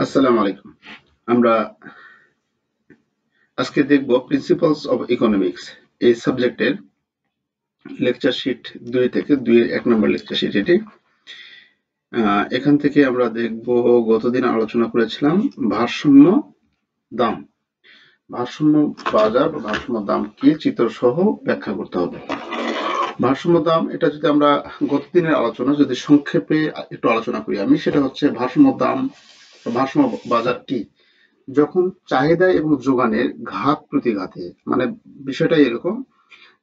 আসসালামু আলাইকুম। আমরা আজকে দেখব প্রিন্সিপালস অফ ইকোনমিক্স এই সাবজেক্টের লেকচার শিট 2 থেকে 2 এর 1 নম্বর লেকচার শিট এটি। এখান থেকে আমরা দেখব গতদিন আলোচনা করেছিলাম ভারসাম্য দাম। ভারসাম্য বাজার বা ভারসাম্য দাম কি চিত্র সহ ব্যাখ্যা করতে হবে। ভারসাম্য দাম এটা যদি আমরা গতদিনের আলোচনা যদি সংক্ষেপে একটু আলোচনা করি আমি, সেটা হচ্ছে ভারসাম্য দাম বা ভারসাম্য বাজার কি? যখন চাহিদা এবং যোগানের ঘাত প্রতিঘাতে, মানে বিষয়টা এরকম,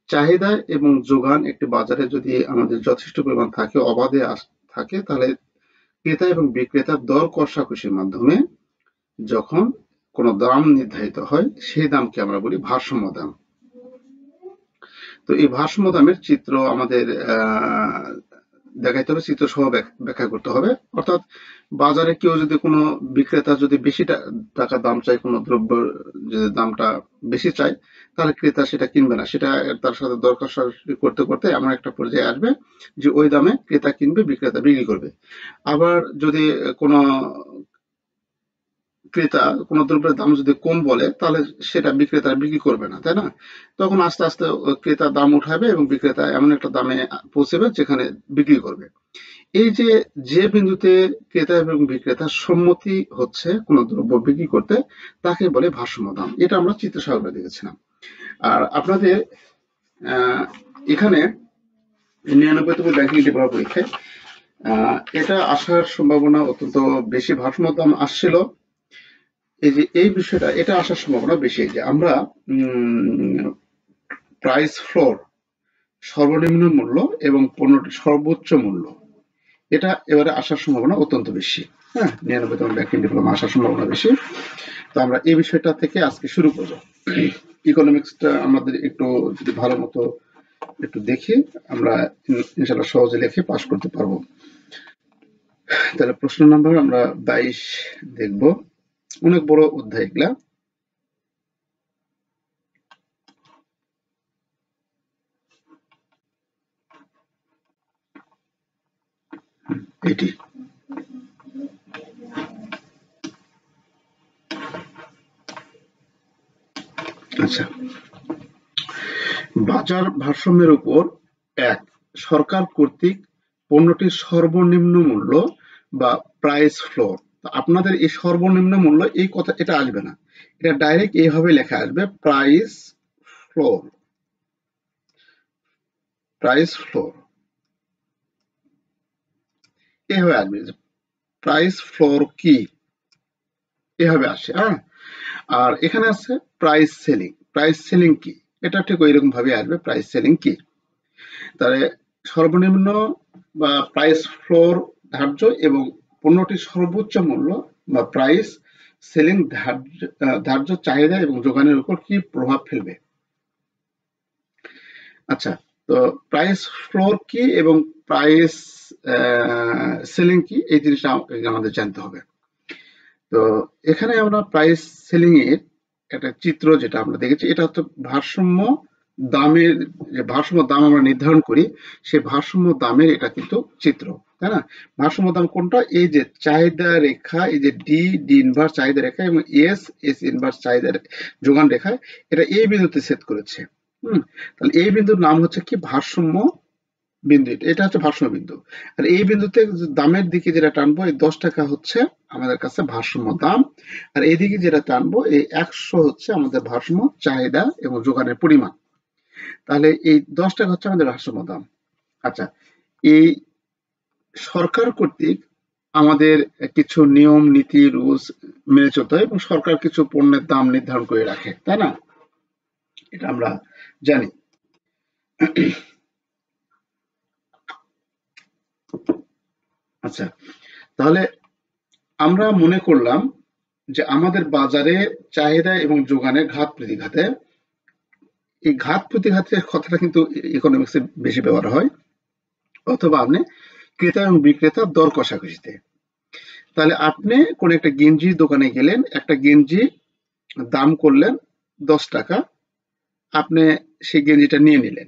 চাহিদা এবং যোগান একটি বাজারে যদি আমাদের যথেষ্ট পরিমাণ থাকে, অবাধে থাকে, তাহলে ক্রেতা এবং বিক্রেতার দর কষাকষির মাধ্যমে যখন কোনো দাম নির্ধারিত হয়, সেই দামকে আমরা বলি ভারসাম্য দাম। তো এই ভারসাম্য দামের চিত্র আমাদের দেখাইতে হবে, চিত্র সহ ব্যাখ্যা করতে হবে। অর্থাৎ বাজারে কেউ যদি কোনো বিক্রেতা যদি বেশি টাকা দাম চায়, কোনো দ্রব্য যদি দামটা বেশি চায়, তাহলে ক্রেতা সেটা কিনবে না, সেটা তার সাথে দর কষাকষি করতে করতে এমন একটা পর্যায়ে আসবে যে ওই দামে ক্রেতা কিনবে, বিক্রেতা বিক্রি করবে। আবার যদি কোনো ক্রেতা কোনো দ্রব্যের দাম যদি কম বলে, তাহলে সেটা বিক্রেতা বিক্রি করবে না, তাই না? তখন আস্তে আস্তে ক্রেতা দাম উঠাবে এবং বিক্রেতা এমন একটা দামে পৌঁছবে যেখানে বিক্রি করবে। এই যে যে বিন্দুতে ক্রেতা এবং বিক্রেতার সম্মতি হচ্ছে কোনো দ্রব্য বিক্রি করতে, তাকে বলে ভারসাম্য দাম। এটা আমরা চিত্র সহকারে দেখেছিলাম। আর আপনাদের এখানে 99তম ব্যাংকিং ডিপ্লোমা পরীক্ষায় এটা আসার সম্ভাবনা অত্যন্ত বেশি। ভারসাম্য দাম আসছিল, এই যে এই বিষয়টা এটা আসার সম্ভাবনা বেশি, যে আমরা প্রাইস ফ্লোর, সর্বনিম্ন মূল্য এবং পণ্যটির সর্বোচ্চ মূল্য, এটা এবারে আসার সম্ভাবনা অত্যন্ত বেশি। হ্যাঁ, 99তম ব্যাংকিং ডিপ্লোমা আসার সম্ভাবনা বেশি। তো আমরা এই বিষয়টা থেকে আজকে শুরু করব। ইকোনমিক্সটা আমাদের একটু যদি ভালো মতো একটু দেখি, আমরা ইনশাল্লাহ সহজে লিখে পাস করতে পারবো। তাহলে প্রশ্ন নাম্বার আমরা 22 দেখব। অনেক বড় অধ্যায় এগুলা। এটি আচ্ছা, বাজার ভারসাম্যের উপর 1, সরকার কর্তৃক পণ্যটির সর্বনিম্ন মূল্য বা প্রাইস ফ্লোর। আপনাদের এই সর্বনিম্ন মূল্য এই কথা এটা আসবে না, এটা ডাইরেক্ট এইভাবে লেখা আসবে, প্রাইস ফ্লোর। প্রাইস ফ্লোর এভাবে আসবে। প্রাইস ফ্লোর কি এভাবে আসে। হ্যাঁ, আর এখানে আছে প্রাইস সেলিং। প্রাইস সেলিং কি, এটা ঠিক ওই রকম ভাবে আসবে, প্রাইস সেলিং কি। তাহলে সর্বনিম্ন বা প্রাইস ফ্লোর ধার্য এবং পণ্যটির সর্বোচ্চ মূল্য বা প্রাইস সেলিং ধার্য চাহিদা এবং যোগানের উপর কি প্রভাব ফেলবে। আচ্ছা, তো প্রাইস ফ্লোর কি এবং প্রাইস সেলিং কি, এই জিনিসটা আমাদের জানতে হবে। তো এখানে আমরা প্রাইস সেলিং এর একটা চিত্র যেটা আমরা দেখেছি, এটা হচ্ছে ভারসাম্য দামের, যে ভারসাম্য দাম আমরা নির্ধারণ করি, সেই ভারসাম্য দামের এটা কিন্তু চিত্র, তাই না? ভারসাম্য দাম কোনটা? এই যে চাহিদা রেখা, এই যে ডি ডি ইনভার্স চাহিদা রেখা এবং এস এস ইনভার্স চাহিদা যোগান রেখায়, এটা এই বিন্দুতে সেট করেছে। তাহলে এই বিন্দুর নাম হচ্ছে কি ভারসাম্য বিন্দু, এটা হচ্ছে ভারসাম্য বিন্দু। আর এই বিন্দুতে দামের দিকে যেটা টানবো, এই 10 টাকা হচ্ছে আমাদের কাছে ভারসাম্য দাম, আর এইদিকে যেটা টানবো এই 100 হচ্ছে আমাদের ভারসাম্য চাহিদা এবং যোগানের পরিমাণ। তাহলে এই 10 টাকা হচ্ছে আমাদের ভারসাম্য দাম। আচ্ছা, এই সরকার কর্তৃক আমাদের কিছু নিয়ম নীতি রুলস মেনে চলতে হয় এবং সরকার কিছু পণ্যের দাম নির্ধারণ করে রাখে, তাই না? এটা আমরা জানি। আচ্ছা, তাহলে আমরা মনে করলাম যে আমাদের বাজারে চাহিদা এবং যোগানের ঘাত প্রতিঘাতে, এই ঘাত প্রতিঘাতের কথাটা কিন্তু ইকোনমিক্সে বেশি ব্যবহার হয়, অথবা আপনি ক্রেতা এবং বিক্রেতার দর কষাকষিতে। তাহলে আপনি কোন একটা গেঞ্জির দোকানে গেলেন, একটা গেঞ্জি দাম করলেন 10 টাকা, আপনি সেই গেঞ্জিটা নিয়ে নিলেন,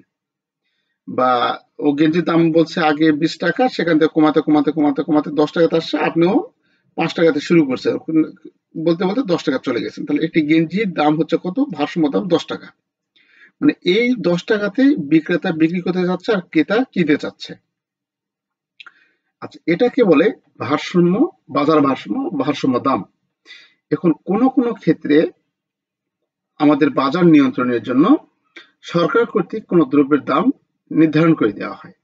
বা ও গেঞ্জির দাম বলছে আগে 20 টাকা, সেখান থেকে কমাতে কমাতে কমাতে কমাতে 10 টাকাতে আসছে, আপনিও 5 টাকাতে শুরু করছে, বলতে বলতে 10 টাকা চলে গেছেন, তাহলে একটি গেঞ্জির দাম হচ্ছে কত? ভারসাম্য দাম 10 টাকা। মানে এই 10 টাকাতে বিক্রেতা বিক্রি করতে যাচ্ছে আর ক্রেতা কিনতে চাচ্ছে। আচ্ছা, এটাকে বলে ভারসাম্য, বাজার ভারসাম্য, ভারসাম্য দাম। এখন কোন কোন ক্ষেত্রে আমাদের বাজার নিয়ন্ত্রণের জন্য সরকার কর্তৃক কোন দ্রব্যের দাম নির্ধারণ করে দেওয়া হয়।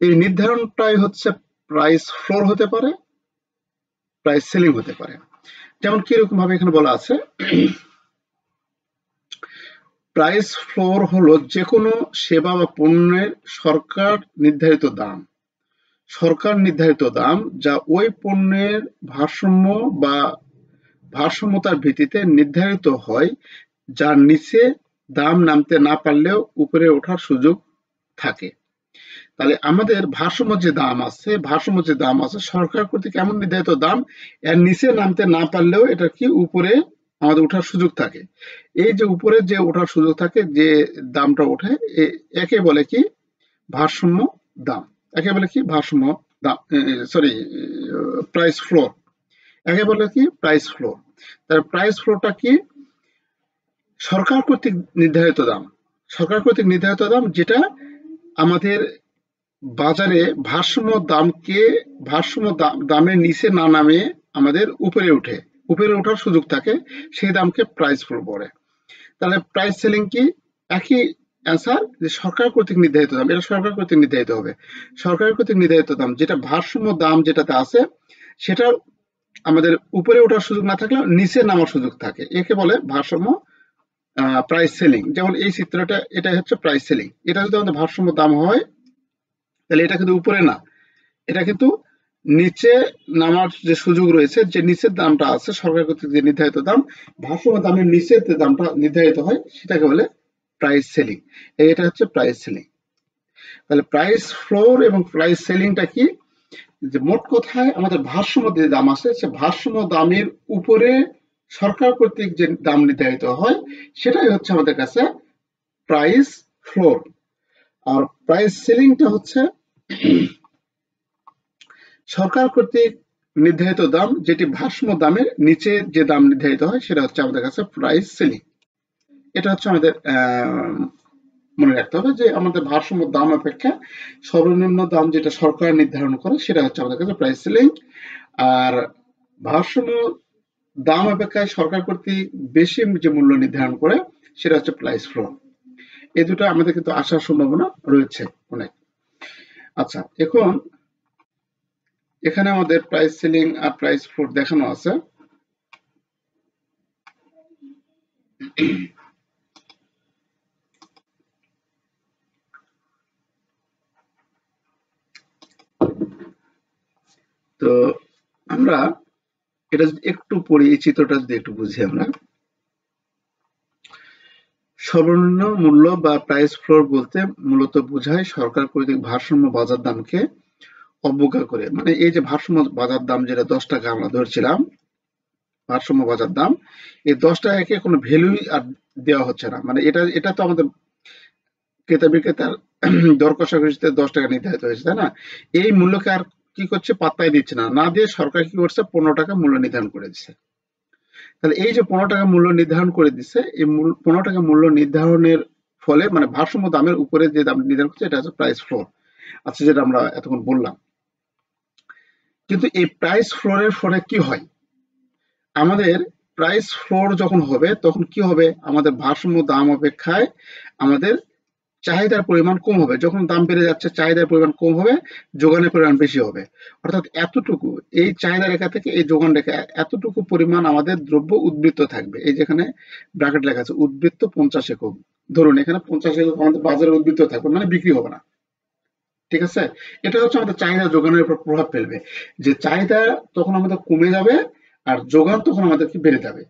এই নির্ধারণটাই হচ্ছে প্রাইস ফ্লোর হতে পারে, প্রাইস সেলিং হতে পারে। যেমন কিরকম ভাবে এখানে বলা আছে, প্রাইস ফ্লোর হলো যে কোনো সেবা বা পণ্যের সরকার নির্ধারিত দাম। সরকার নির্ধারিত দাম যা ওই পণ্যের ভারসাম্য বা ভারসাম্যতার ভিত্তিতে নির্ধারিত হয়, যার নিচে দাম নামতে না পারলেও উপরে ওঠার সুযোগ থাকে। তাহলে আমাদের ভারসাম্য যে দাম আছে, ভারসাম্য যে দাম আছে সরকার কর্তৃক এমন নির্ধারিত দাম, এর নিচে নামতে না পারলেও এটা কি উপরে আমাদের ওঠার সুযোগ থাকে। এই যে উপরে যে ওঠার সুযোগ থাকে, যে দামটা ওঠে, একে বলে কি? ভারসাম্য দাম। একে বলে কি? ভারসাম্য দাম, সরি, প্রাইস ফ্লোর। একে বলে কি? Price floor. তার প্রাইস ফ্লোরটা কি? সরকার কর্তৃক নির্ধারিত দাম। সরকার কর্তৃক নির্ধারিত দাম যেটা আমাদের বাজারে ভারসাম্য দামকে, ভারসাম্য দামের নিচে না নামে আমাদের উপরে উঠে, উপরে ওঠার সুযোগ থাকে, সেই দামকে প্রাইস ফ্লোর বলে। তাহলে প্রাইস সেলিং কি? একই অ্যান্সার, যে সরকার কর্তৃক নির্ধারিত দাম, এটা সরকার কর্তৃক নির্ধারিত হবে। সরকার কর্তৃক নির্ধারিত দাম যেটা ভারসাম্য দাম যেটাতে আছে, সেটা আমাদের উপরে ওঠার সুযোগ না থাকলেও নিচে নামার সুযোগ থাকে, একে বলে ভারসাম্য প্রাইস সেলিং। যেমন এই চিত্রটা, এটা হচ্ছে প্রাইস সেলিং। এটা যদি আমাদের ভারসাম্য দাম হয়, তাহলে এটা কিন্তু উপরে না, এটা কিন্তু নিচে নামার যে সুযোগ রয়েছে, যে নিচের দামটা আছে সরকার কর্তৃক যে নির্ধারিত দাম, ভারসাম্য দামের নিচে যে দামটা নির্ধারিত হয়, সেটাকে বলে প্রাইস সেলিং। এটা হচ্ছে প্রাইস সেলিং। তাহলে প্রাইস ফ্লোর এবং প্রাইস সেলিংটা কি? যে মোট কথায় আমাদের ভারসাম্য যে দাম আছে, সে ভারসাম্য দামের উপরে সরকার কর্তৃক যে দাম নির্ধারিত হয়, সেটাই হচ্ছে আমাদের কাছে প্রাইস ফ্লোর। আর প্রাইস সেলিংটা হচ্ছে সরকার কর্তৃক নির্ধারিত দাম, যেটি ভারসাম্য দামের নিচে যে দাম নির্ধারিত হয়, সেটা হচ্ছে আমাদের কাছে প্রাইস সেলিং। এটা হচ্ছে আমাদের মনে রাখতে হবে, যে আমাদের ভারসাম্য দাম অপেক্ষা সর্বনিম্ন দাম যেটা সরকার নির্ধারণ করে, সেটা হচ্ছে আমাদের কাছে প্রাইস সেলিং। আর ভারসাম্য দাম অপেক্ষায় সরকার কর্তৃক বেশি যে মূল্য নির্ধারণ করে, সেটা হচ্ছে প্রাইস ফ্লোর। এই দুটো আমাদের কিন্তু আসার সম্ভাবনা রয়েছে অনেক। আচ্ছা, এখন এখানে আমাদের প্রাইস সেলিং আর প্রাইস ফ্লোর দেখানো আছে। তো আমরা এটা যদি একটু পড়ি, এই চিত্রটা যদি একটু বুঝি, আমরা সর্বনিম্ন মূল্য বা প্রাইস ফ্লোর বলতে মূলত বোঝায় সরকার কর্তৃক ভারসাম্য বাজার দামকে অবজ্ঞা করে। মানে এই যে ভারসাম্য বাজার দাম যেটা 10 টাকা আমরা ধরছিলাম, ভারসাম্য বাজার দাম, এই 10 টাকাকে কোনো ভ্যালুই আর দেওয়া হচ্ছে না। মানে এটা তো আমাদের ক্রেতা বিক্রেতার দর কষাকষিতে 10 টাকা নির্ধারিত হয়েছে, তাই না? এই মূল্যকে আর কি করছে? পাত্তাই দিচ্ছে না, না দিয়ে সরকার কি করছে? 15 টাকা মূল্য নির্ধারণ করে দিচ্ছে। তাহলে এই যে 15 টাকা মূল্য নির্ধারণ করে দিচ্ছে, এই 15 টাকা মূল্য নির্ধারণের ফলে মানে ভারসাম্য দামের উপরে যে দাম নির্ধারণ করছে, এটা হচ্ছে প্রাইস ফ্লোর। আচ্ছা, যেটা আমরা এতক্ষণ বললাম। কিন্তু এই প্রাইস ফ্লোরের ফলে কি হয়? আমাদের প্রাইস ফ্লোর যখন হবে, তখন কি হবে? আমাদের ভারসাম্য দাম অপেক্ষায় আমাদের চাহিদার পরিমাণ কম হবে। যখন দাম বেড়ে যাচ্ছে, চাহিদার পরিমাণ কম হবে, যোগানের পরিমাণ বেশি হবে। অর্থাৎ এতটুকু, এই চাহিদা রেখা থেকে এই যোগান রেখা, এতটুকু পরিমাণ আমাদের দ্রব্য উদ্বৃত্ত থাকবে। এই যেখানে ব্র্যাকেট লেখা আছে উদ্বৃত্ত 50 একক, ধরুন এখানে 50 একক আমাদের বাজারে উদ্বৃত্ত থাকবে, মানে বিক্রি হবে না। ঠিক আছে? এটা হচ্ছে আমাদের চাহিদা যোগানের উপর প্রভাব ফেলবে, যে চাহিদা তখন আমাদের কমে যাবে আর যোগান তখন আমাদের কি বেড়ে যাবে।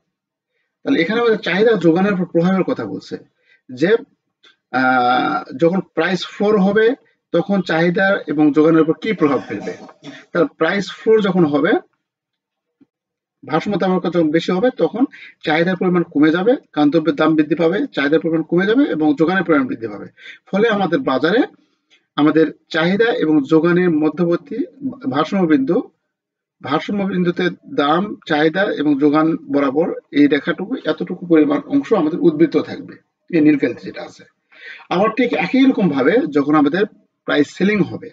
তাহলে এখানে আমাদের চাহিদা যোগানের উপর প্রভাবের কথা বলছে, যে যখন প্রাইস ফ্লোর হবে, তখন চাহিদা এবং যোগানের উপর কি প্রভাব ফেলবে। তার প্রাইস ফ্লোর যখন হবে, ভারসাম্য দামের যখন বেশি হবে, তখন চাহিদার পরিমাণ কমে যাবে, কারণ দ্রব্যের দাম বৃদ্ধি পাবে, চাহিদার পরিমাণ কমে যাবে এবং যোগানের পরিমাণ বৃদ্ধি পাবে। ফলে আমাদের বাজারে আমাদের চাহিদা এবং যোগানের মধ্যবর্তী ভারসাম্য বিন্দু ভারসাম্য বিন্দুতে দাম, চাহিদা এবং যোগান বরাবর এই রেখাটুকু এতটুকু পরিমাণ অংশ আমাদের উদ্বৃত্ত থাকবে, এই নীলকালিতে যেটা আছে। আবার ঠিক একই রকম ভাবে যখন আমাদের প্রাইস সেলিং হবে,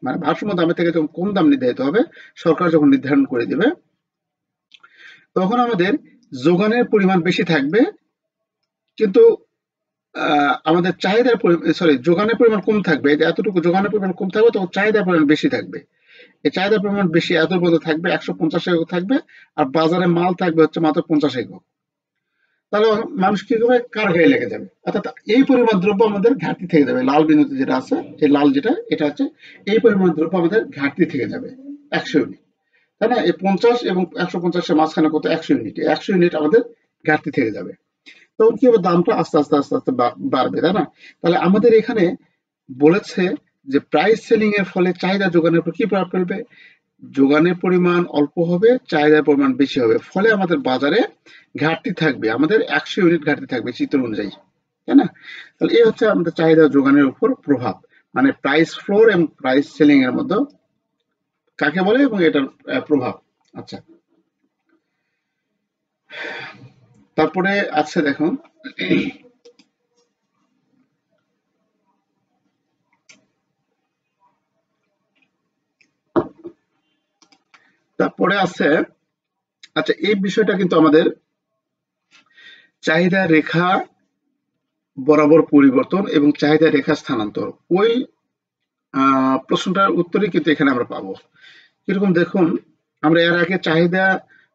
মানে ভারসাম্য দামের থেকে যখন কম দাম নির্ধারিত হবে, সরকার যখন নির্ধারণ করে দিবে, তখন আমাদের যোগানের পরিমাণ বেশি থাকবে, কিন্তু আমাদের চাহিদার যোগানের পরিমাণ কম থাকবে। এতটুকু যোগানের পরিমাণ কম থাকবে, তখন চাহিদার পরিমাণ বেশি থাকবে। এই চাহিদার পরিমাণ বেশি, এত পর্যন্ত থাকবে 150 একক থাকবে, আর বাজারে মাল থাকবে হচ্ছে মাত্র 50 একক। তাহলে মানুষ কি করবে, কার গায়ে লেগে যাবে, অর্থাৎ এই পরিমাণ দ্রব্য আমাদের ঘাটতি থেকে যাবে। লাল বিন্দুতে যেটা আছে, এই লাল যেটা, এটা হচ্ছে এই পরিমাণ দ্রব্য আমাদের ঘাটতি থেকে যাবে 100 ইউনিট, তাই না? এই 50 এবং 150 এর মাঝখানে কত, 100 ইউনিট, 100 ইউনিট আমাদের ঘাটতি থেকে যাবে। তখন কি হবে, দামটা আস্তে আস্তে আস্তে আস্তে বাড়বে, তাই না? তাহলে আমাদের এখানে বলেছে যে প্রাইস সেলিং এর ফলে চাহিদা যোগানের উপর কি প্রভাব ফেলবে, যোগানের পরিমাণ অল্প হবে, চাহিদার পরিমাণ বেশি হবে, ফলে আমাদের বাজারে ঘাটতি থাকবে, আমাদের 100 ইউনিট ঘাটতি থাকবে চিত্র অনুযায়ী, তাই না? তাহলে এই হচ্ছে আমাদের চাহিদা যোগানের উপর প্রভাব, মানে প্রাইস ফ্লোর এবং প্রাইস সেলিং এর মধ্যে কাকে বলে এবং এটার প্রভাব। আচ্ছা, তারপরে আছে দেখুন, তারপরে আছে, আচ্ছা এই বিষয়টা কিন্তু আমাদের চাহিদা রেখা বরাবর পরিবর্তন এবং চাহিদা রেখা স্থানান্তর, ওই প্রশ্নটার উত্তরই কিন্তু এখানে আমরা পাবো। কিরকম দেখুন, আমরা এর আগে চাহিদা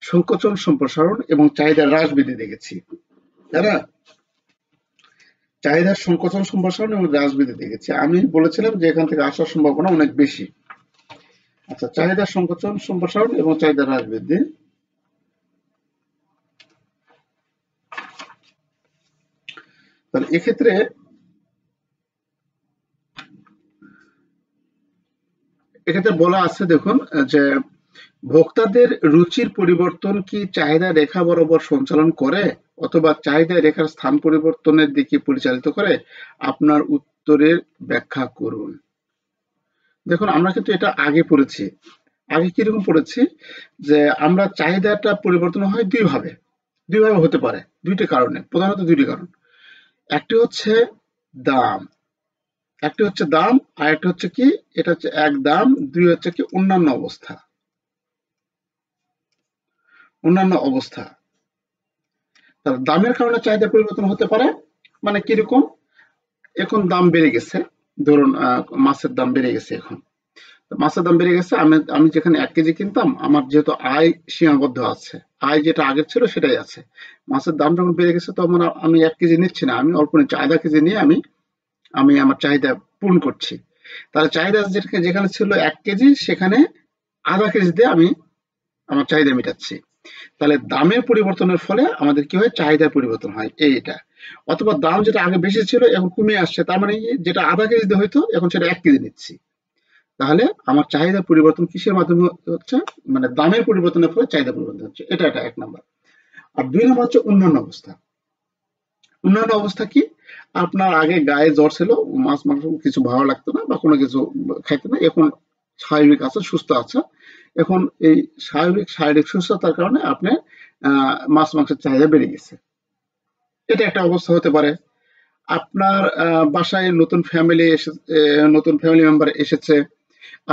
সংকোচন সম্প্রসারণ এবং চাহিদা হ্রাস বৃদ্ধি দেখেছি, তাই না? চাহিদার সংকোচন সম্প্রসারণ এবং হ্রাস বৃদ্ধি দেখেছি, আমি বলেছিলাম যে এখান থেকে আসার সম্ভাবনা অনেক বেশি। আচ্ছা, চাহিদার সংকোচন সম্প্রসারণ এবং চাহিদা হ্রাস বৃদ্ধি, তাহলে এক্ষেত্রে বলা আছে দেখুন, যে ভোক্তাদের রুচির পরিবর্তন কি চাহিদা রেখা বরাবর সঞ্চালন করে অথবা চাহিদা রেখার স্থান পরিবর্তনের দিকে পরিচালিত করে? আপনার উত্তরের ব্যাখ্যা করুন। দেখুন, আমরা কিন্তু এটা আগে পড়েছি। আগে কিরকম পড়েছি, যে আমরা চাহিদাটা পরিবর্তন হয় দুইভাবে হতে পারে, দুইটি কারণে, প্রধানত দুইটি কারণ। একটি হচ্ছে দাম, আর একটা হচ্ছে কি, এটা হচ্ছে এক দাম, দুই হচ্ছে কি অন্যান্য অবস্থা। তাহলে দামের কারণে চাহিদা পরিবর্তন হতে পারে, মানে কিরকম, এখন দাম বেড়ে গেছে, ধরুন মাছের দাম বেড়ে গেছে, এখন মাছের দাম বেড়ে গেছে, আমি যেখানে 1 কেজি কিনতাম, আমার যেহেতু আয় সীমাবদ্ধ আছে, আয় যেটা আগের ছিল সেটাই আছে, মাছের দাম যখন বেড়ে গেছে তখন আমি 1 কেজি নিচ্ছি না, আমি অল্প নিচ্ছি, আধা কেজি নিয়ে আমি আমার চাহিদা পূরণ করছি। তাহলে চাহিদা যেখানে ছিল 1 কেজি, সেখানে আধা কেজি দিয়ে আমি আমার চাহিদা মেটাচ্ছি। তাহলে দামের পরিবর্তনের ফলে আমাদের কি হয়, চাহিদার পরিবর্তন হয়, এইটা। অথবা দাম যেটা আগে বেশি ছিল এখন কমে আসছে, তার মানে যেটা আধা কেজিতে হইতো এখন সেটা 1 কেজি নিচ্ছি। তাহলে আমার চাহিদা পরিবর্তন কিসের মাধ্যমে হচ্ছে, মানে দামের পরিবর্তনের ফলে চাহিদা পরিবর্তন হচ্ছে, এটা 1 নাম্বার। আর 2 নাম্বার হচ্ছে অন্যান্য অবস্থা। অন্যান্য অবস্থা কি, আপনার আগে গায়ে জ্বর ছিল, মাছ মাংস কিছু ভালো লাগতো না বা কোনো কিছু খাইতে না, এখন স্বাভাবিক আছে, সুস্থ আছে, এখন এই স্বাভাবিক শারীরিক সুস্থতার কারণে আপনার মাছ মাংসের চাহিদা বেড়ে গেছে, এটা একটা অবস্থা হতে পারে। আপনার বাসায় নতুন ফ্যামিলি মেম্বার এসেছে,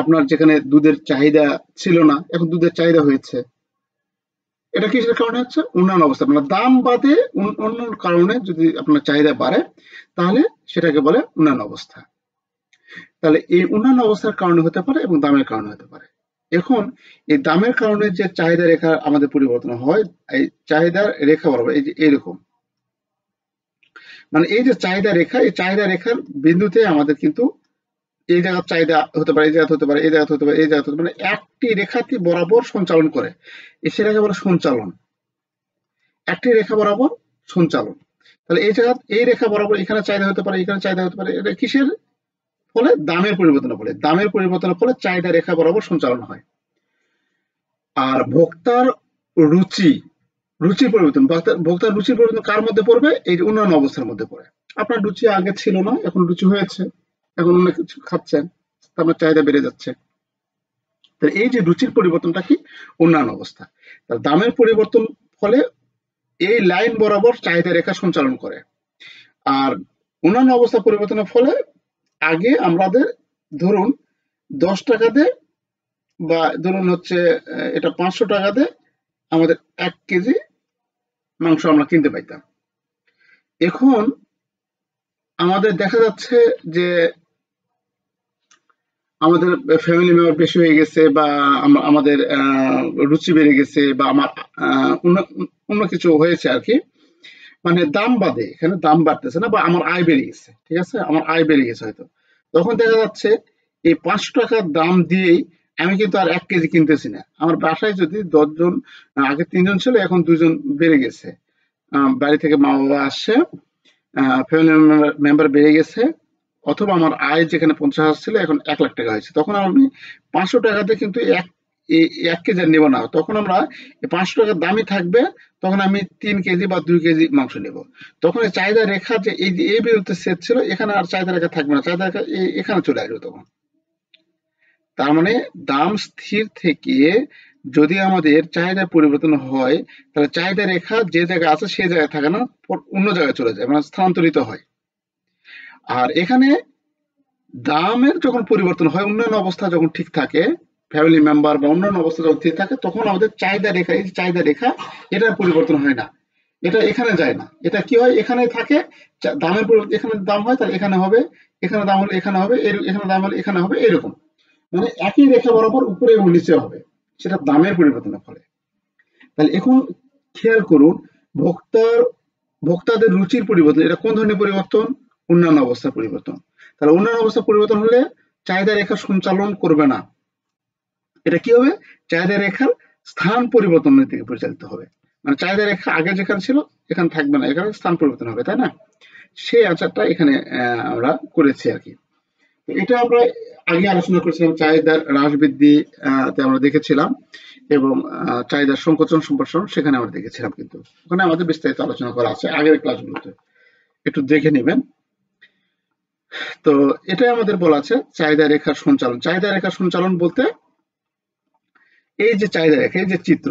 আপনার যেখানে দুধের চাহিদা ছিল না, এখন দুধের চাহিদা হয়েছে, এটা কিসের কারণে হচ্ছে, অন্যান্য অবস্থা, মানে দাম বাদে অন্য কারণে যদি আপনার চাহিদা বাড়ে, তাহলে সেটাকে বলে অন্যান্য অবস্থা। তাহলে এই অন্যান্য অবস্থার কারণে হতে পারে এবং দামের কারণে হতে পারে। এখন এই দামের কারণে যে চাহিদা রেখা আমাদের পরিবর্তন হয়, এই চাহিদার রেখা বরাবর এই যে এরকম, মানে এই যে চাহিদা রেখা, এই চাহিদা রেখার বিন্দুতে আমাদের কিন্তু এই জায়গার চাহিদা হতে পারে, এই জায়গা হতে পারে, এই জায়গা হতে পারে, এই জায়গা হতে পারে, মানে একটি রেখাটি বরাবর সঞ্চালন করে, সেটাকে বলে সঞ্চালন, একটি রেখা বরাবর সঞ্চালন। তাহলে এই জায়গা, এই রেখা বরাবর এখানে চাহিদা হতে পারে, এখানে চাহিদা হতে পারে, এটা কিসের ফলে, দামের পরিবর্তনের ফলে, দামের পরিবর্তনের ফলে চাহিদা রেখা বরাবর সঞ্চালন হয়। আর ভোক্তার রুচি, রুচির পরিবর্তন, ভোক্তার রুচির পরিবর্তন কার মধ্যে পড়বে, এই যে অন্যান্য অবস্থার মধ্যে পড়ে। আপনার রুচি আগে ছিল না, এখন রুচি হয়েছে, এখন অন্য কিছু খাচ্ছেন, আপনার চাহিদা বেড়ে যাচ্ছে, তাহলে এই যে রুচির পরিবর্তনটা কি? উন্নয়ন অবস্থা। তার দামের পরিবর্তন ফলে এই লাইন বরাবর চাহিদা রেখা সঞ্চালন করে। আর অন্যান্য অবস্থা পরিবর্তনের ফলে আগে আমাদের ধরুন 10 টাকাতে বা ধরুন হচ্ছে এটা 500 টাকাতে আমাদের 1 কেজি মাংস আমরা কিনতে পাইতাম। এখন আমাদের দেখা যাচ্ছে যে আমাদের ফ্যামিলি মেম্বার বেশি হয়ে গেছে বা আমাদের রুচি বেড়ে গেছে বা আমার অন্য কিছু হয়েছে আর কি, মানে দাম বাদে এখানে দাম বাড়তেছে না বা আমার আয় বেড়ে গেছে, ঠিক আছে, আমার আয় বেড়ে গেছে হয়তো, তখন দেখা যাচ্ছে এই 5 টাকার দাম দিয়েই আমি কিন্তু আর 1 কেজি কিনতেছি না। আমার বাসায় যদি 10 জন, আগে 3 জন ছিল, এখন 2 জন বেড়ে গেছে, বাড়ি থেকে মা বাবা আসছে, ফ্যামিলি মেম্বার বেড়ে গেছে, অথবা আমার আয় যেখানে 50,000 ছিল এখন 1 লাখ টাকা হয়েছে, তখন আমি 500 টাকাতে কিন্তু এক কেজি আর নেবো না, তখন আমরা 500 টাকার দামই থাকবে, তখন আমি 3 কেজি বা 2 কেজি মাংস নেব। তখন এই চাহিদা রেখা যে এই যে এই বিরুদ্ধে সেট ছিল, এখানে আর চাহিদা রেখা থাকবে না, চাহিদা রেখা এখানে চলে আসবে তখন। তার মানে দাম স্থির থেকে যদি আমাদের চাহিদার পরিবর্তন হয়, তাহলে চাহিদা রেখা যে জায়গায় আছে সেই জায়গায় থাকে না, অন্য জায়গায় চলে যায়, মানে স্থানান্তরিত হয়। আর এখানে দামের যখন পরিবর্তন হয়, উন্নয়ন অবস্থা যখন ঠিক থাকে, ফ্যামিলি মেম্বার বা অন্যান্য অবস্থা যখন ঠিক থাকে, তখন আমাদের চাহিদা রেখা, এই চাহিদা রেখা, এটার পরিবর্তন হয় না, এটা এখানে যায় না, এটা কি হয়, এখানে থাকে, দামের পরিবর্তন, এখানে দাম হয় তাহলে এখানে হবে, এখানে দাম হলে এখানে হবে, এখানে দাম হলে এখানে হবে, এরকম, মানে একই রেখা বরাবর উপরে এবং নিচে হবে, সেটা দামের পরিবর্তনের ফলে। তাহলে এখন খেয়াল করুন, ভোক্তার ভোক্তাদের রুচির পরিবর্তন, এটা কোন ধরনের পরিবর্তন? উন্নয়ন অবস্থার পরিবর্তন। তাহলে উন্নয়ন অবস্থা পরিবর্তন হলে চাহিদা রেখা সঞ্চালন করবে না, এটা কি হবে? চাহিদা রেখার স্থান পরিবর্তনের দিকে পরিচালিত হবে, মানে চাহিদা রেখা আগে যেখানে ছিল এখানে থাকবে না, এখানে স্থান পরিবর্তন হবে, তাই না? সেই আচারটা এখানে আমরা করেছি আর কি। এটা আমরা আগে আলোচনা করেছিলাম, চাহিদার হ্রাস বৃদ্ধি তে আমরা দেখেছিলাম, এবং চাহিদার সংকোচন সম্প্রসারণ সেখানে আমরা দেখেছিলাম, কিন্তু ওখানে আমাদের বিস্তারিত আলোচনা করা আছে আগের ক্লাসগুলোতে, একটু দেখে নেবেন। তো এটাই আমাদের বলা আছে চাহিদা রেখার সঞ্চালন। চাহিদা রেখার সঞ্চালন বলতে এই যে চাহিদা রেখা, এই যে চিত্র,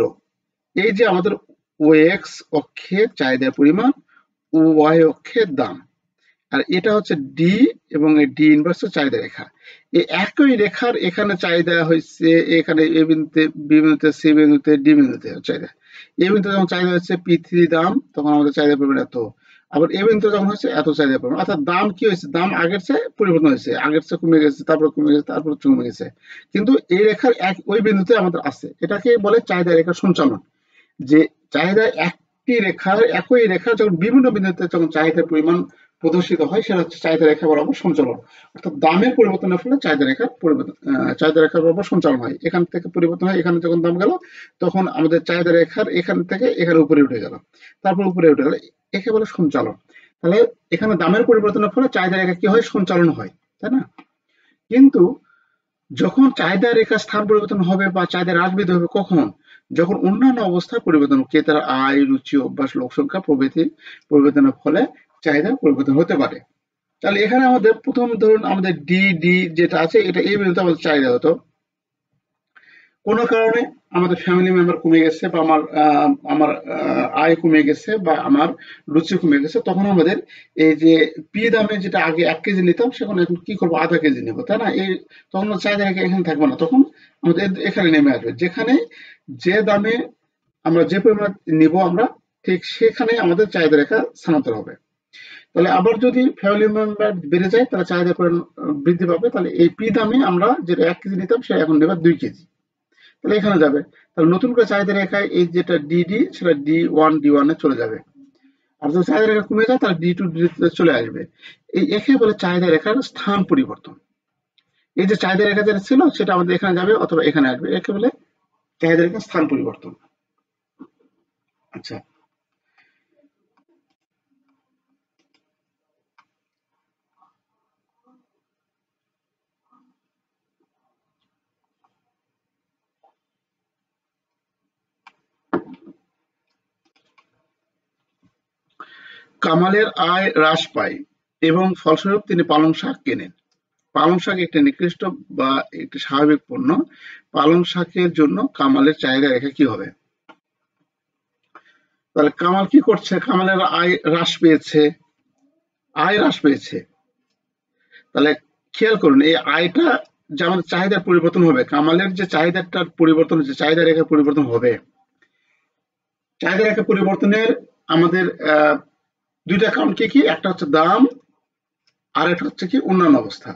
এই যে আমাদের ওএক্স অক্ষে চাহিদার পরিমাণ ও ওয়াই অক্ষে দাম, আর এটা হচ্ছে ডি, এবং এই ডি ইনভার্স চাহিদা রেখা। এই একই রেখার এখানে চাহিদা হয়েছে, এখানে এ বিন্দুতে, বি বিন্দুতে, সি বিন্দুতে, ডি বিন্দুতে চাহিদা। এ বিন্দুতে যখন চাহিদা হচ্ছে পৃথিবী দাম, তখন আমাদের চাহিদা পরিমাণ এত। আবার এ বিন্দুতে যখন হচ্ছে এত চাহিদা পরিমাণ, অর্থাৎ দাম কি হয়েছে, দাম আগের চেয়ে পরিবর্তন হয়েছে, আগের চেয়ে কমে গেছে, তারপর কমে গেছে, তারপর কমে গেছে, কিন্তু এই রেখার ওই বিন্দুতে আমাদের আছে, এটাকে বলে চাহিদা রেখার সঞ্চালন। যে চাহিদা একটি রেখার, একই রেখার যখন বিভিন্ন বিন্দুতে যখন চাহিদার পরিমাণ প্রদর্শিত হয়, সেটা হচ্ছে চাহিদা রেখা বরাবর সঞ্চালন। অর্থাৎ দামের পরিবর্তনের ফলে চাহিদা রেখার পরিবর্তন, চাহিদা রেখা বরাবর সঞ্চালন হয়, এখান থেকে পরিবর্তন হয়, এখানে যখন দাম গেল তখন আমাদের চাহিদা রেখার এখান থেকে এখানে উপরে উঠে গেল, তারপর উপরে উঠে গেল, একে বলে সঞ্চালন। তাহলে এখানে দামের পরিবর্তনের ফলে চাহিদা রেখা কি হয়, সঞ্চালন হয়, তাই না? কিন্তু যখন চাহিদা রেখার স্থান পরিবর্তন হবে বা চাহিদা হ্রাস বৃদ্ধি হবে, কখন? যখন অন্যান্য অবস্থায় পরিবর্তন, ক্রেতার আয়, রুচি, অভ্যাস, লোক সংখ্যা প্রভৃতি পরিবর্তনের ফলে চাহিদা পরিবর্তন হতে পারে। তাহলে এখানে আমাদের প্রথম ধরুন আমাদের ডি যেটা আছে, এটা এই বিন্দুতে আমাদের চাহিদা হতো, কোনো কারণে আমাদের ফ্যামিলি মেম্বার কমে গেছে বা আমার আয় কমে গেছে বা আমার রুচি কমে গেছে, তখন আমাদের এই যে পি দামে যেটা আগে 1 কেজি নিতাম, সেখানে এখন কি করবো, আধা কেজি নেবো, তাই না? এই তখন চাহিদা রেখা এখানে থাকবে না, তখন আমাদের এখানে নেমে আসবে, যেখানে যে দামে আমরা যে পরিমাণ নিব আমরা, ঠিক সেখানে আমাদের চাহিদা রেখা স্থানান্তর হবে। তাহলে আবার যদি ফ্যামিলি মেম্বার বেড়ে যায়, তাহলে চাহিদা পরিমাণ বৃদ্ধি পাবে, তাহলে এই পি দামে আমরা যেটা 1 কেজি নিতাম সেটা এখন নেবে 2 কেজি, তাহলে এখানে যাবে। তাহলে নতুন করে চাহিদা রেখায় এই যেটা ডি সেটা ডি ওয়ান এ চলে যাবে। আর যদি চাহিদা রেখা কমে যায় তাহলে ডি টু ডি চলে আসবে। একে বলে চাহিদা রেখার স্থান পরিবর্তন। এই যে চাহিদা রেখা যেটা ছিল সেটা আমাদের এখানে যাবে অথবা এখানে আসবে, একে বলে চাহিদা রেখার স্থান পরিবর্তন। আচ্ছা, কামালের আয় হ্রাস পায় এবং ফলস্বরূপ তিনি পালং শাক কেনেন। পালং শাক একটি নিকৃষ্ট বা একটি স্বাভাবিক পণ্য। পালং শাকের জন্য কামালের চাহিদা রেখা কি হবে? তাহলে কামাল কি করছে? কামালের আয় হ্রাস পেয়েছে, আয় হ্রাস পেয়েছে। তাহলে খেয়াল করুন, এই আয়টা যে আমাদের চাহিদার পরিবর্তন হবে, কামালের যে চাহিদাটার পরিবর্তন হচ্ছে, চাহিদা রেখা পরিবর্তন হবে। চাহিদা রেখা পরিবর্তনের আমাদের দুইটা কারণ কি কি? একটা হচ্ছে দাম, আর একটা হচ্ছে কি অন্যান্য অবস্থা।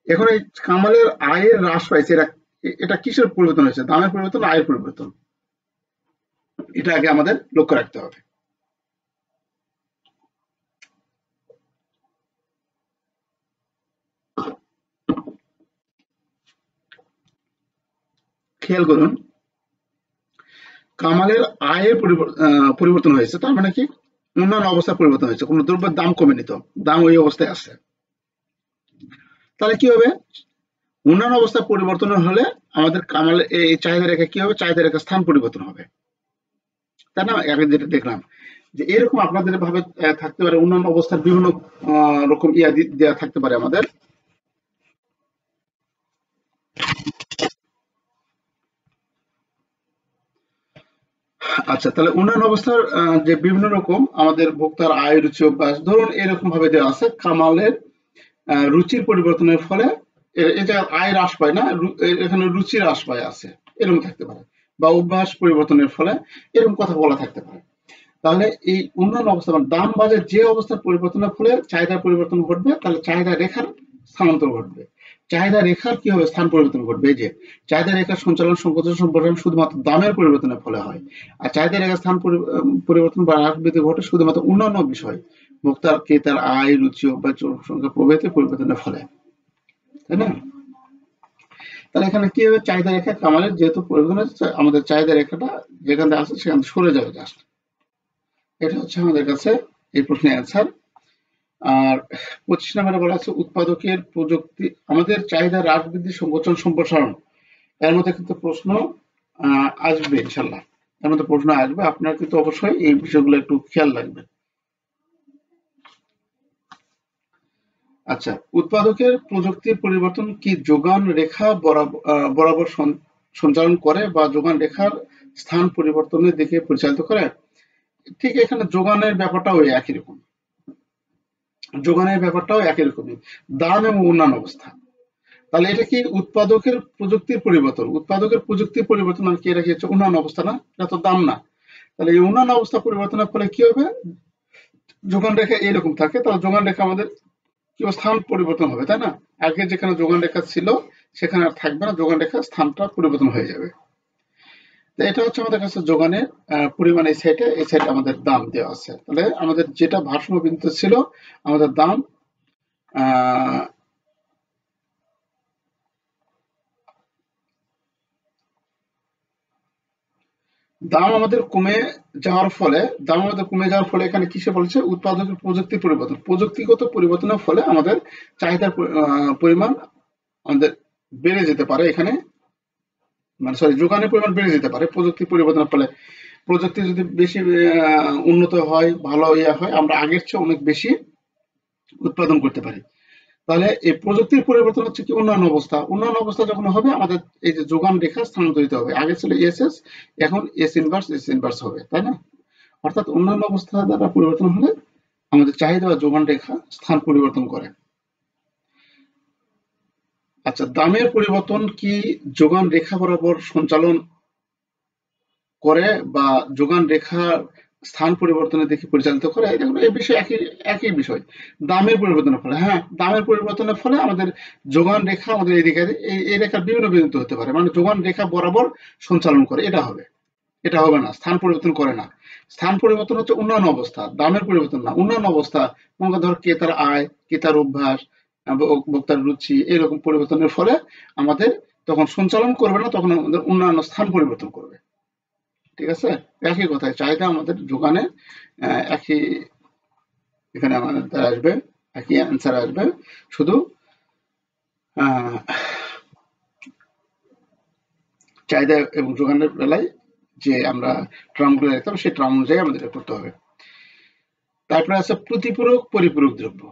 এখন এই কামালের আয়ের হ্রাস পাইছে, এটা কিসের পরিবর্তন হয়েছে? দামের পরিবর্তন, আয়ের পরিবর্তন? এটা আগে আমাদের লক্ষ্য রাখতে হবে। খেয়াল করুন, কামালের আয়ের পরিবর্তন হয়েছে, তার মানে কি অন্যান্য অবস্থার পরিবর্তন হয়েছে, কোন দ্রব্যের দাম কমেনি, তো দাম ওই অবস্থায় আছে। তাহলে কি হবে? অন্যান্য অবস্থা পরিবর্তন হলে আমাদের কামালের এই চাহিদা রেখা কি হবে? চাহিদা রেখা স্থান পরিবর্তন হবে, তাই না? আগে যেটা দেখলাম যে এরকম আপনাদের ভাবে থাকতে পারে, অন্যান্য অবস্থার বিভিন্ন রকম দেওয়া থাকতে পারে আমাদের। আচ্ছা, তাহলে অন্যান্য অবস্থার যে বিভিন্ন রকম আমাদের ভোক্তার আয়, রুচি, অভ্যাস, ধরুন এরকম ভাবে দেওয়া আছে। কামালের রুচির পরিবর্তনের ফলে এটা আয় হ্রাস পায় না, এখানে রুচির হ্রাস পায় আছে, এরকম থাকতে পারে। বা অভ্যাস পরিবর্তনের ফলে এরকম কথা বলা থাকতে পারে। তাহলে এই অন্যান্য অবস্থা মানে দাম বাজার যে অবস্থার পরিবর্তনের ফলে চাহিদার পরিবর্তন ঘটবে, তাহলে চাহিদা রেখার স্থানান্তর ঘটবে। চাহিদা রেখার কি হবে? স্থান পরিবর্তন ঘটবে। এই যে চাহিদা রেখার সঞ্চালন সংকোচন সম্প্রসারণ শুধুমাত্র দামের পরিবর্তনের ফলে হয়, আর চাহিদা রেখার স্থান পরিবর্তন বা হ্রাস বৃদ্ধি ঘটে শুধুমাত্র অন্যান্য বিষয়, ভোক্তার ক্রেতার আয়, রুচি, অভ্যাস, সংখ্যা প্রভৃতি পরিবর্তনের ফলে, তাই না? তাহলে এখানে কি হবে? চাহিদা রেখা কামালের যেহেতু পরিবর্তন হচ্ছে, আমাদের চাহিদা রেখাটা যেখান থেকে আসছে সেখান থেকে সরে যাবে জাস্ট। এটা হচ্ছে আমাদের কাছে এই প্রশ্নের অ্যান্সার। আর 25 নম্বরে বলা আছে উৎপাদকের প্রযুক্তি, আমাদের চাহিদা হ্রাস বৃদ্ধি সংকোচন সম্প্রসারণ, এর মধ্যে কিন্তু প্রশ্ন আসবে ইনশাল্লাহ, এর মধ্যে প্রশ্ন আসবে। আপনার কিন্তু অবশ্যই এই বিষয়গুলো একটু খেয়াল রাখবেন। আচ্ছা, উৎপাদকের প্রযুক্তির পরিবর্তন কি যোগান রেখা বরাবর সঞ্চালন করে বা যোগান রেখার স্থান পরিবর্তনের দিকে পরিচালিত করে? ঠিক এখানে যোগানের ব্যাপারটাও একই রকম, যোগানের ব্যাপারটাও একই রকমই, দাম এবং অন্যান্য অবস্থা। তাহলে এটা কি উৎপাদকের প্রযুক্তির পরিবর্তন? উৎপাদকের প্রযুক্তির পরিবর্তন আর কি, এটা কি হচ্ছে অন্যান্য অবস্থা না? এটা তো দাম না। তাহলে এই অন্যান্য অবস্থা পরিবর্তনের ফলে কি হবে? যোগান রেখা এরকম থাকে, তাহলে যোগান রেখা আমাদের কি স্থান পরিবর্তন হবে, তাই না? আগে যেখানে যোগান রেখা ছিল সেখানে আর থাকবে না, যোগান রেখার স্থানটা পরিবর্তন হয়ে যাবে। তো এটা হচ্ছে আমাদের কাছে যোগানের পরিমাণ। এই সাইডে আমাদের দাম দেওয়া আছে। তাহলে আমাদের যেটা ভারসাম্য বিন্দু ছিল, আমাদের দাম আহ দাম আমাদের কমে যাওয়ার ফলে, এখানে কিসে বলছে? উৎপাদকের প্রযুক্তি পরিবর্তন, প্রযুক্তিগত পরিবর্তনের ফলে আমাদের চাহিদার পরিমাণ আমাদের বেড়ে যেতে পারে এখানে, মানে সরি, যোগানের পরিমাণ বেড়ে যেতে পারে প্রযুক্তি পরিবর্তনের ফলে। প্রযুক্তি যদি বেশি উন্নত হয়, ভালো হয়, আমরা আগের চেয়ে অনেক বেশি উৎপাদন করতে পারি। তাহলে এই প্রযুক্তির পরিবর্তন হচ্ছে কি অন্যান্য অবস্থা। অন্যান্য অবস্থা যখন হবে, আমাদের এই যে যোগান রেখা স্থানান্তরিত হবে। আগে ছিল এসএস, এখন এস ইনভার্স হবে, তাই না? অর্থাৎ অন্যান্য অবস্থা দ্বারা পরিবর্তন হলে আমাদের চাহিদা বা যোগান রেখা স্থান পরিবর্তন করে। আচ্ছা, দামের পরিবর্তন কি যোগান রেখা বরাবর সঞ্চালন করে বা যোগান রেখার স্থান পরিবর্তনের দিকে পরিচালিত করে? দেখুন এই বিষয় একই বিষয়। দামের পরিবর্তনের ফলে, হ্যাঁ, দামের পরিবর্তনের ফলে আমাদের যোগান রেখা আমাদের এই এই রেখার বিভিন্ন বিন্দু হতে পারে, মানে যোগান রেখা বরাবর সঞ্চালন করে, এটা হবে। এটা হবে না, স্থান পরিবর্তন করে না। স্থান পরিবর্তন হচ্ছে অন্যান্য অবস্থা, দামের পরিবর্তন না, অন্যান্য অবস্থা। মনে করো ধর ক্রেতার আয়, ক্রেতার অভ্যাস, ভোক্তার রুচি, এরকম পরিবর্তনের ফলে আমাদের তখন সঞ্চালন করবে না, তখন আমাদের অন্যান্য স্থান পরিবর্তন করবে। ঠিক আছে? একই কথায় চাহিদা আমাদের যোগানে একই, এখানে আমাদের আসবে, একই অ্যান্সার আসবে। শুধু আহ, চাহিদা এবং যোগানের বেলায় যে আমরা ট্রামগুলো দেখতে হবে, সেই ট্রাম অনুযায়ী আমাদের করতে হবে। তারপরে আছে প্রতিপূরক পরিপূরক দ্রব্য।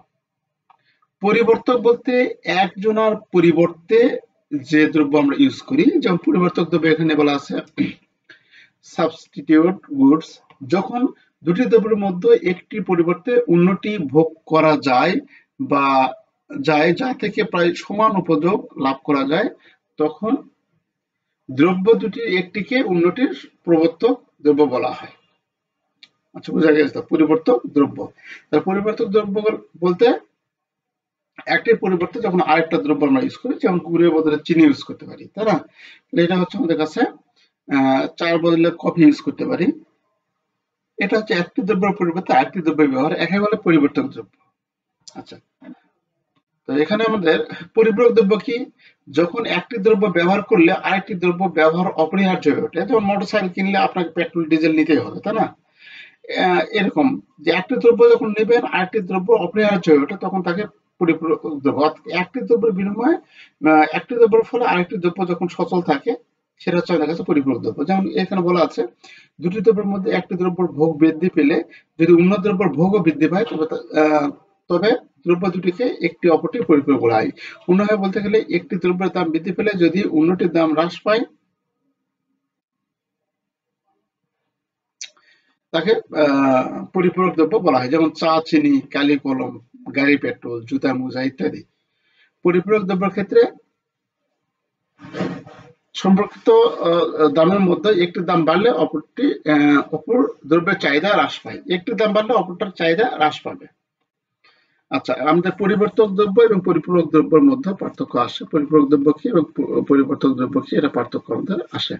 পরিবর্তক বলতে একজনের পরিবর্তে যে দ্রব্য আমরা ইউজ করি, যেমন পরিবর্তক দ্রব্য এখানে বলা আছে সাবস্টিটিউট গুডস, যখন দুটি দ্রব্যের মধ্যে একটি পরিবর্তে অন্যটি ভোগ করা যায় বা যা থেকে প্রায় সমান উপযোগ লাভ করা যায়, তখন দ্রব্য দুটির একটিকে অন্যটির প্রবর্তক দ্রব্য বলা হয়। আচ্ছা, বোঝা গেছে? পরিবর্তক দ্রব্য, তার পরিবর্তক দ্রব্য বলতে একটি পরিবর্তে যখন আরেকটা দ্রব্য আমরা ইউজ করি, যেমন গুড়ের বদলে চিনি ইউজ করতে পারি, তাই না? এটা হচ্ছে আমাদের কাছে চার বদলে কফি ইউজ করতে পারি। এটা হচ্ছে একটি দ্রব্যের পরিবর্তে আরেকটি দ্রব্যের ব্যবহার, একে বলে পরিবর্তক দ্রব্য। আচ্ছা, তো এখানে আমাদের পরিপূরক দ্রব্য কি? যখন একটি দ্রব্য ব্যবহার করলে আরেকটি দ্রব্য ব্যবহার অপরিহার্য হয়ে ওঠে। যেমন মোটরসাইকেল কিনলে আপনাকে পেট্রোল ডিজেল নিতেই হবে, তাই না? এরকম যে একটি দ্রব্য যখন নেবেন আরেকটি দ্রব্য অপরিহার্য হয়ে ওঠে, তখন তাকে পরিপূরক দ্রব্য। একটি দ্রব্যের বিনিময়ে একটি দ্রব্যের ফলে আরেকটি দ্রব্য যখন সচল থাকে, সেটা হচ্ছে আমাদের কাছে পরিপূরক দ্রব্য। যেমন এখানে বলা আছে দুটি দ্রব্যের মধ্যে একটি দ্রব্যের ভোগ বৃদ্ধি পেলে যদি অন্য দ্রব্যের ভোগও বৃদ্ধি পায়, তবে দ্রব্য দুটিকে একটি অপরটির পরিপূরক বলা হয়। অন্যভাবে বলতে গেলে একটি দ্রব্যের দাম বৃদ্ধি পেলে যদি অন্যটির দাম হ্রাস পায়, তাকে পরিপূরক দ্রব্য বলা হয়। যেমন চা, চিনি, কালি কলম, গাড়ি পেট্রোল, জুতা মোজা ইত্যাদি। পরিপূরক দ্রব্যের ক্ষেত্রে সম্পর্কিত দামের মধ্যে একটি দাম বাড়লে অপর দ্রব্যের চাহিদা হ্রাস পায়, একটি দাম বাড়লে অপরটার চাহিদা হ্রাস পাবে। আচ্ছা, আমাদের পরিবর্তক দ্রব্য এবং পরিপূরক দ্রব্যের মধ্যে পার্থক্য আসে। পরিপূরক দ্রব্য কি এবং পরিবর্তক দ্রব্য কি, এটা পার্থক্য আমাদের আসে।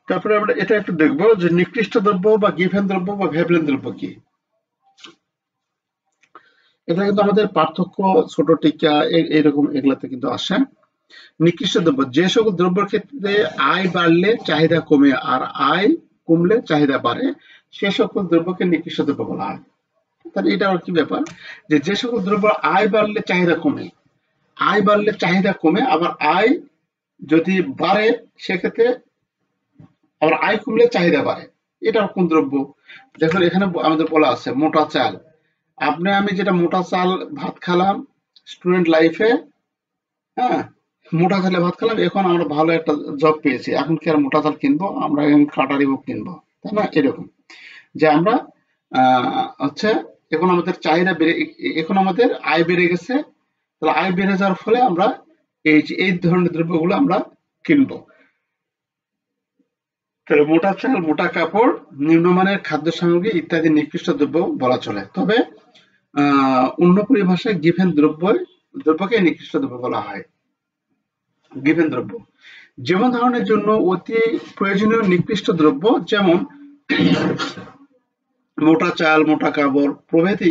তারপরে আমরা এটা একটু দেখবো যে নিকৃষ্ট দ্রব্য বা গিভেন দ্রব্য বা ভেবলেন দ্রব্য কি। এটা কিন্তু আমাদের পার্থক্য ছোট টিকা এরকম এগুলাতে কিন্তু আসে। নিকৃষ্ট দ্রব্য যে সকল দ্রব্যের ক্ষেত্রে আয় বাড়লে চাহিদা কমে আর আয় কমলে চাহিদা বাড়ে, সে সকল দ্রব্যকে নিকৃষ্ট দ্রব্য বলা হয়। তাহলে এটা আর কি ব্যাপার, যে সকল দ্রব্য আয় বাড়লে চাহিদা কমে, আয় বাড়লে চাহিদা কমে, আবার আয় যদি বাড়ে সেক্ষেত্রে আবার আয় কমলে চাহিদা বাড়ে, এটা কোন দ্রব্য? দেখুন এখানে আমাদের বলা আছে মোটা চাল। আপনি আমি যেটা মোটা চাল ভাত খেলাম স্টুডেন্ট লাইফে, হ্যাঁ, মোটা চালে ভাত খেলাম, এখন আমরা ভালো একটা জব পেয়েছি, এখন কি আর মোটা চাল কিনবো? আমরা এখন কাটারি বুক কিনবো, তাই না? এরকম যে আমরা হচ্ছে এখন আমাদের চাহিদা বেড়ে, এখন আমাদের আয় বেড়ে গেছে, তাহলে আয় বেড়ে যাওয়ার ফলে আমরা এই ধরনের দ্রব্যগুলো আমরা কিনবো। তাহলে মোটা চাল, মোটা কাপড়, নিম্নমানের খাদ্য সামগ্রী ইত্যাদি নিকৃষ্ট দ্রব্য বলা চলে। তবে অন্য পরিভাষায় গিভেন দ্রব্যকে নিকৃষ্ট দ্রব্য বলা হয়। গিভেন দ্রব্য জীবন ধারণের জন্য অতি প্রয়োজনীয় নিকৃষ্ট দ্রব্য, যেমন মোটা চাল, মোটা কাপড় প্রভৃতি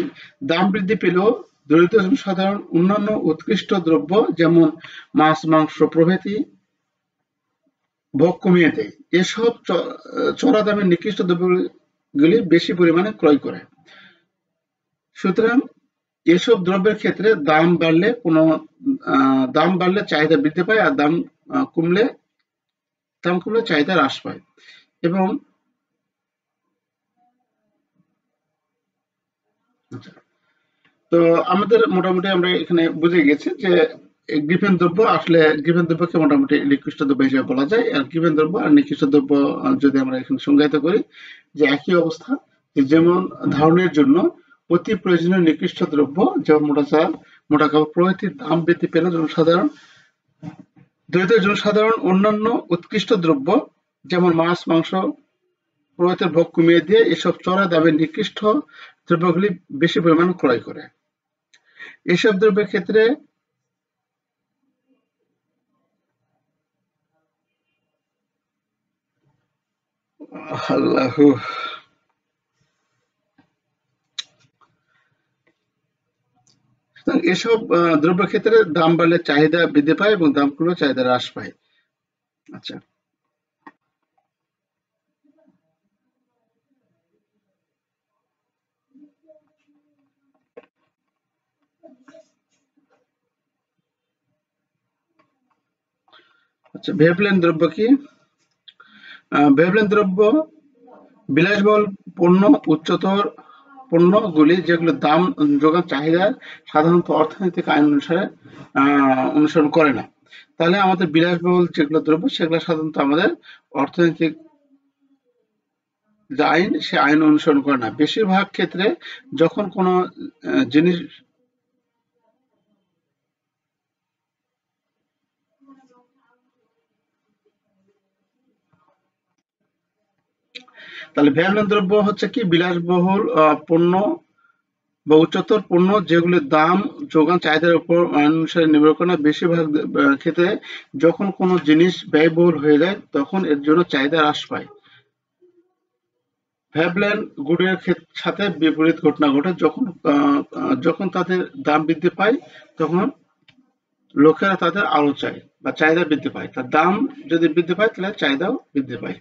দাম বৃদ্ধি পেলেও দরিদ্র জনসাধারণ অন্যান্য উৎকৃষ্ট দ্রব্য যেমন মাছ, মাংস প্রভৃতি ভোগ কমিয়ে দেয়। এসব চড়া দামের নিকৃষ্ট দ্রব্যগুলি বেশি পরিমাণে ক্রয় করে। সুতরাং এসব দ্রব্যের ক্ষেত্রে দাম বাড়লে চাহিদা বৃদ্ধি পায় আর দাম কমলে চাহিদা হ্রাস পায়। এবং তো আমাদের মোটামুটি আমরা এখানে বুঝে গেছি যে গিভেন দ্রব্যকে মোটামুটি নিকৃষ্ট দ্রব্য হিসেবে বলা যায়। আর গিভেন দ্রব্য আর নিকৃষ্ট দ্রব্য যদি আমরা এখানে সংজ্ঞায়িত করি যে একই অবস্থা, যেমন ধারণের জন্য অতি প্রয়োজনীয় নিকৃষ্ট দ্রব্য যেমন মোটা চাল, মোটা কাপড় প্রভৃতির দাম বৃদ্ধি পেলে দরিদ্র জনসাধারণ অন্যান্য উৎকৃষ্ট দ্রব্য যেমন মাছ, মাংস প্রভৃতির ভোগ কমিয়ে দিয়ে এসব চড়া দামের নিকৃষ্ট দ্রব্যগুলি বেশি পরিমাণে ক্রয় করে। এসব দ্রব্যের ক্ষেত্রে এসব দ্রব্যের ক্ষেত্রে দাম বাড়লে চাহিদা বৃদ্ধি পায় এবং দাম কমলে চাহিদা হ্রাস পায়। আচ্ছা, ভেবলেন দ্রব্য কি? ভেবলেন দ্রব্য বিলাসবহুল পণ্য উচ্চতর পণ্যগুলি যেগুলো দাম যোগান চাহিদা সাধারণত অর্থনৈতিক আইন অনুসারে অনুসরণ করে না। তাহলে আমাদের বিলাসবহুল যেগুলো দ্রব্য সেগুলো সাধারণত আমাদের অর্থনৈতিক যে আইন সে আইন অনুসরণ করে না। বেশিরভাগ ক্ষেত্রে যখন কোনো জিনিস তাহলে ব্যয়বহুল দ্রব্য হচ্ছে কি বিলাসবহুল পণ্য বা উচ্চতর পণ্য যেগুলির দাম যোগান চাহিদার উপর অনুসারে নির্ভর করে না। বেশিরভাগ ক্ষেত্রে যখন কোনো জিনিস ব্যয়বহুল হয়ে যায় তখন এর জন্য চাহিদা হ্রাস পায়। ভ্যাবল্যান্ড গুডের সাথে বিপরীত ঘটনা ঘটে। যখন তাদের দাম বৃদ্ধি পায় তখন লোকেরা তাদের আরো চায় বা চাহিদা বৃদ্ধি পায়। তার দাম যদি বৃদ্ধি পায় তাহলে চাহিদাও বৃদ্ধি পায়।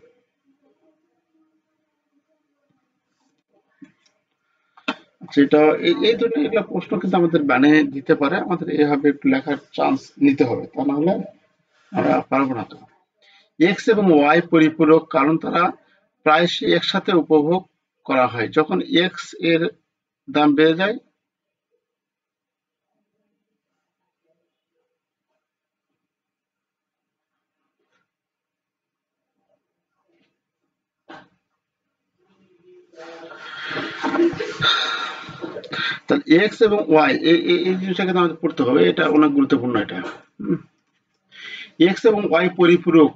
যেটা এই ধরনের এগুলা প্রশ্ন কিন্তু আমাদের বানিয়ে দিতে পারে, আমাদের এভাবে একটু লেখার চান্স নিতে হবে, তা না হলে আমরা পারবো না। তো এক্স এবং ওয়াই পরিপূরক কারণ তারা প্রায়শই একসাথে উপভোগ করা হয়। যখন এক্স এর দাম বেড়ে যায় তাহলে এক্স এবং ওয়াই এই জিনিসটা কিন্তু আমাদের পড়তে হবে, এটা অনেক গুরুত্বপূর্ণ। এটা এক্স এবং ওয়াই পরিপূরক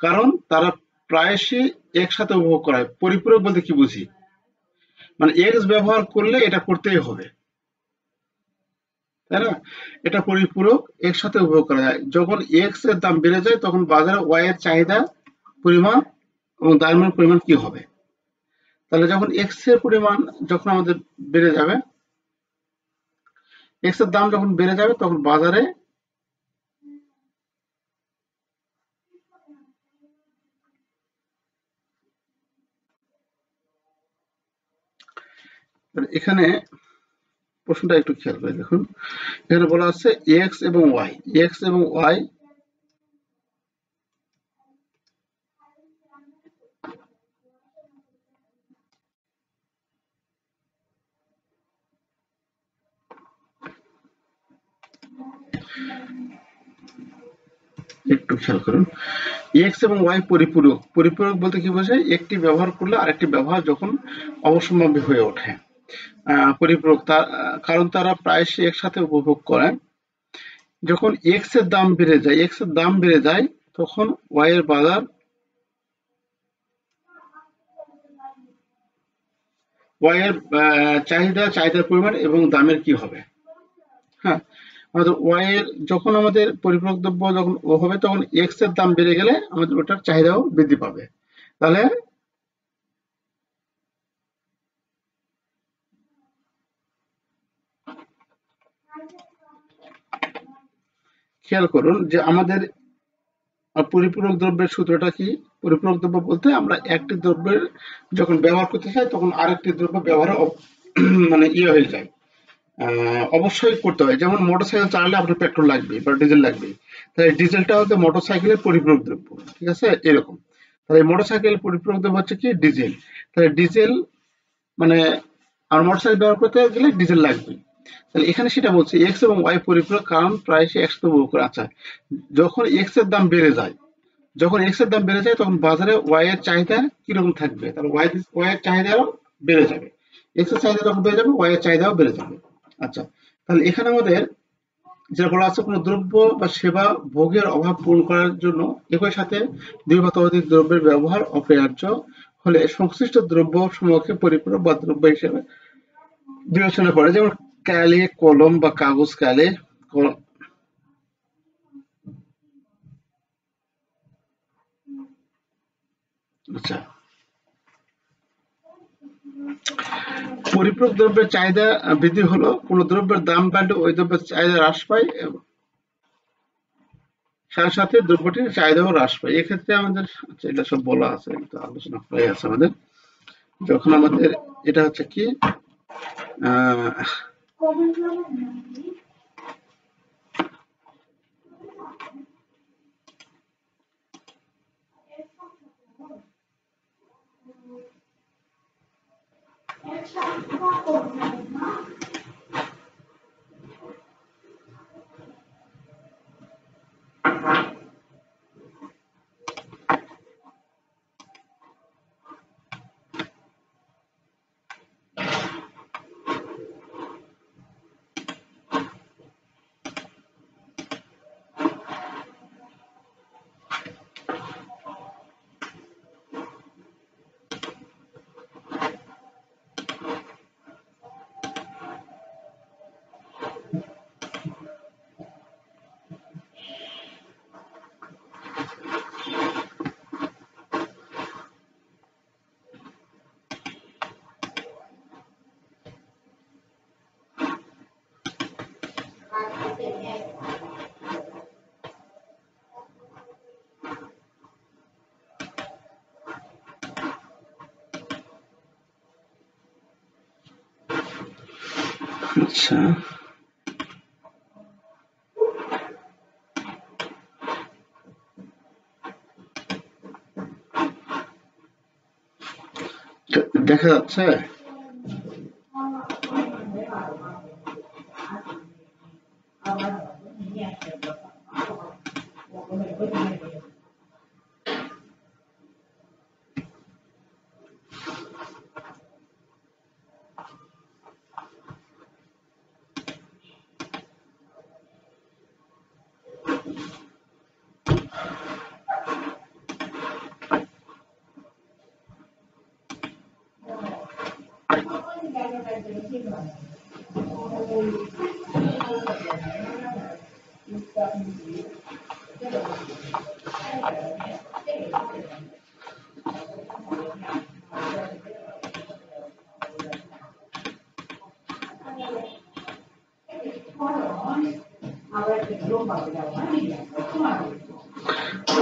কারণ তারা প্রায়শই একসাথে উপভোগ করা হয়। পরিপূরক বলতে কি বুঝি, মানে এক্স ব্যবহার করলে এটা করতেই হবে, তাই না? এটা পরিপূরক একসাথে উপভোগ করা যায়। যখন এক্স এর দাম বেড়ে যায় তখন বাজারে ওয়াই এর চাহিদা পরিমাণ এবং দামের পরিমাণ কি হবে। তাহলে যখন এক্স এর পরিমাণ যখন আমাদের বেড়ে যাবে, এক্স এর দাম যখন বেড়ে যাবে তখন বাজারে এখানে প্রশ্নটা একটু খেয়াল করে দেখুন। এখানে বলা আছে এক্স এবং ওয়াই, এক্স এবং ওয়াই একটু খেয়াল করুন। এক্স এবং ওয়াই পরিপূরক, পরিপূরক বলতে কি বোঝায়, একটি ব্যবহার করলে আরেকটি ব্যবহার যখন অবশ্যম্ভাবী হয়ে ওঠে। পরিপূরক কারণ তারা প্রায়শই একসাথে উপভোগ করেন। যখন এক্স এর দাম বেড়ে যায়, এক্স এর দাম বেড়ে যায় তখন ওয়াই এর বাজার ওয়াই এর চাহিদার পরিমাণ এবং দামের কি হবে। হ্যাঁ, আমাদের ওয়াই এর যখন আমাদের পরিপূরক দ্রব্য যখন ও হবে তখন এক্স এর দাম বেড়ে গেলে আমাদের ওটার চাহিদাও বৃদ্ধি পাবে। তাহলে খেয়াল করুন যে আমাদের পরিপূরক দ্রব্যের সূত্রটা কি। পরিপূরক দ্রব্য বলতে আমরা একটি দ্রব্যের যখন ব্যবহার করতে চাই তখন আরেকটি দ্রব্য ব্যবহার মানে ইয়ে হয়ে যায়, অবশ্যই করতে হয়। যেমন মোটরসাইকেল চালালে আপনার পেট্রোল লাগবে বা ডিজেল লাগবে, তাহলে ডিজেলটা হচ্ছে মোটরসাইকেলের পরিপূরক দ্রব্য, ঠিক আছে, এরকম। তাহলে মোটরসাইকেলের পরিপূরক দ্রব্য হচ্ছে কি ডিজেল। তাহলে ডিজেল মানে আর মোটরসাইকেল ব্যবহার করতে গেলে ডিজেল লাগবে। তাহলে এখানে সেটা বলছে এক্স এবং ওয়াই পরিপূরক কারণ প্রায়শই একসাথে উপভোগ করে। আচ্ছা, যখন এক্স এর দাম বেড়ে যায়, যখন এক্স এর দাম বেড়ে যায় তখন বাজারে ওয়াই এর চাহিদা কিরকম থাকবে, তাহলে ওয়াই এর চাহিদাও বেড়ে যাবে। এক্স এর চাহিদা যখন বেড়ে যাবে ওয়াই এর চাহিদাও বেড়ে যাবে। আচ্ছা, তাহলে এখানে আমাদের যেটা বলা আছে, কোনো দ্রব্য বা সেবা ভোগের অভাব পূরণ করার জন্য একই সাথে দুই বা ততোধিক দ্রব্যের ব্যবহার অপরিহার্য হলে সংশ্লিষ্ট দ্রব্য সমূহকে পরিপূরক বা দ্রব্য হিসেবে বিবেচনা করে। যেমন কালি, কলম বা কাগজ কালি, আচ্ছা, পরিপূরক দ্রব্যের চাহিদা বৃদ্ধি হলো কোন দ্রব্যের দাম বাড়লে ওই দ্রব্যের চাহিদা হ্রাস পায় এবং সাথে সাথে দ্রব্যটির চাহিদাও হ্রাস পায়। এক্ষেত্রে আমাদের আচ্ছা এটা সব বলা আছে, এটা আলোচনা প্রায় আছে আমাদের। যখন আমাদের এটা হচ্ছে কি আহ আচ্ছা, দেখা যাচ্ছে?